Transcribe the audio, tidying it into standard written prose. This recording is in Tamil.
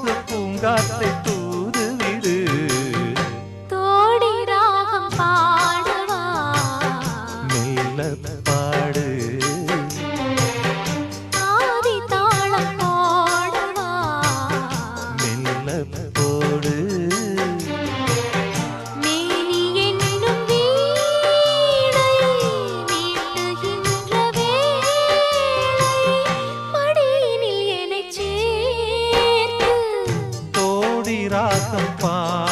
பொழுது பூங்காற்றை தூதுவிடு. தோடி ராகம் பாடவா மெல்ல பாடு. ஆதி தாளம் போடவா மெல்ல போடு. மேனி என்னும் வீணை மீட்டுகின்ற வேளை மடியினில் என்னைச் சேர்த்து தோடி ராகம் பாடு.